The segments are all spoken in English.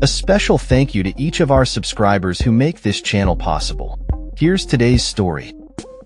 A special thank you to each of our subscribers who make this channel possible. Here's today's story.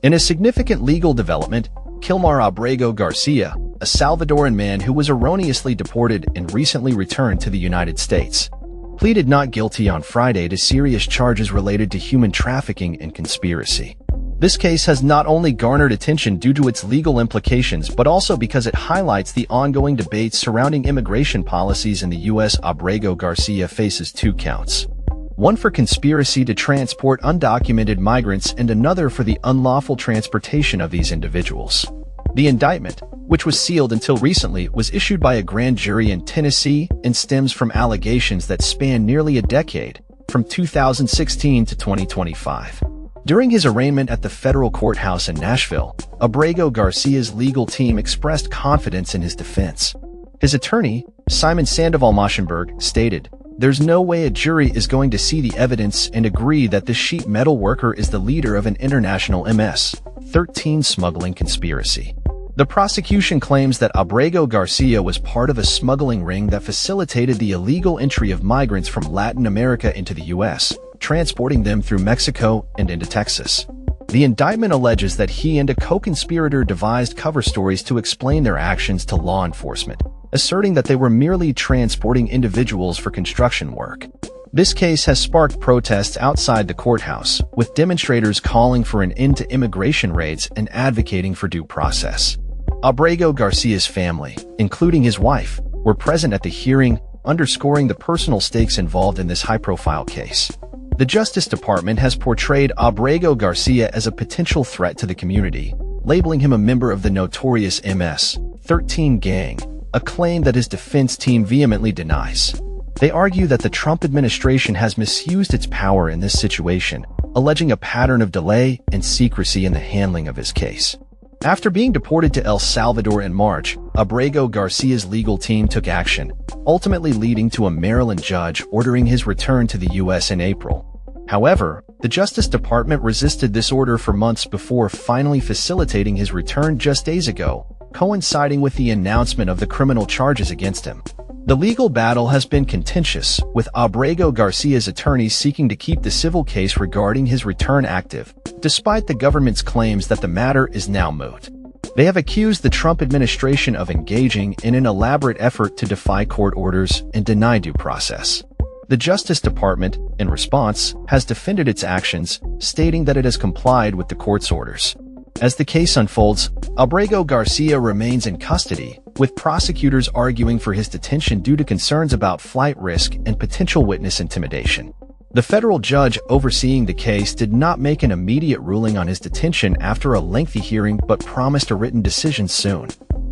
In a significant legal development, Kilmar Abrego Garcia, a Salvadoran man who was erroneously deported and recently returned to the United States, pleaded not guilty on Friday to serious charges related to human trafficking and conspiracy. This case has not only garnered attention due to its legal implications but also because it highlights the ongoing debates surrounding immigration policies in the U.S. Abrego Garcia faces 2 counts. One for conspiracy to transport undocumented migrants and another for the unlawful transportation of these individuals. The indictment, which was sealed until recently, was issued by a grand jury in Tennessee and stems from allegations that span nearly a decade, from 2016 to 2025. During his arraignment at the federal courthouse in Nashville, Abrego Garcia's legal team expressed confidence in his defense. His attorney, Simon Sandoval-Maschenberg, stated, "There's no way a jury is going to see the evidence and agree that this sheet metal worker is the leader of an international MS-13 smuggling conspiracy." The prosecution claims that Abrego Garcia was part of a smuggling ring that facilitated the illegal entry of migrants from Latin America into the U.S., transporting them through Mexico and into Texas. The indictment alleges that he and a co-conspirator devised cover stories to explain their actions to law enforcement, asserting that they were merely transporting individuals for construction work. This case has sparked protests outside the courthouse, with demonstrators calling for an end to immigration raids and advocating for due process. Abrego Garcia's family, including his wife, were present at the hearing, underscoring the personal stakes involved in this high-profile case. The Justice Department has portrayed Abrego Garcia as a potential threat to the community, labeling him a member of the notorious MS-13 gang, a claim that his defense team vehemently denies. They argue that the Trump administration has misused its power in this situation, alleging a pattern of delay and secrecy in the handling of his case. After being deported to El Salvador in March, Abrego Garcia's legal team took action, ultimately leading to a Maryland judge ordering his return to the U.S. in April. However, the Justice Department resisted this order for months before finally facilitating his return just days ago, coinciding with the announcement of the criminal charges against him. The legal battle has been contentious, with Abrego Garcia's attorneys seeking to keep the civil case regarding his return active, despite the government's claims that the matter is now moot. They have accused the Trump administration of engaging in an elaborate effort to defy court orders and deny due process. The Justice Department, in response, has defended its actions, stating that it has complied with the court's orders. As the case unfolds, Abrego Garcia remains in custody, with prosecutors arguing for his detention due to concerns about flight risk and potential witness intimidation. The federal judge overseeing the case did not make an immediate ruling on his detention after a lengthy hearing but promised a written decision soon.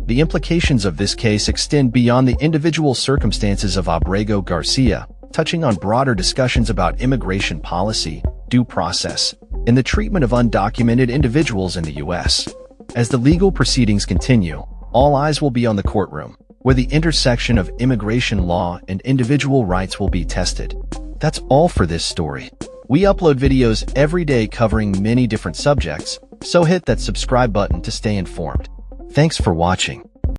The implications of this case extend beyond the individual circumstances of Abrego Garcia, touching on broader discussions about immigration policy, due process, and the treatment of undocumented individuals in the U.S. As the legal proceedings continue, all eyes will be on the courtroom, where the intersection of immigration law and individual rights will be tested. That's all for this story. We upload videos every day covering many different subjects, so hit that subscribe button to stay informed. Thanks for watching.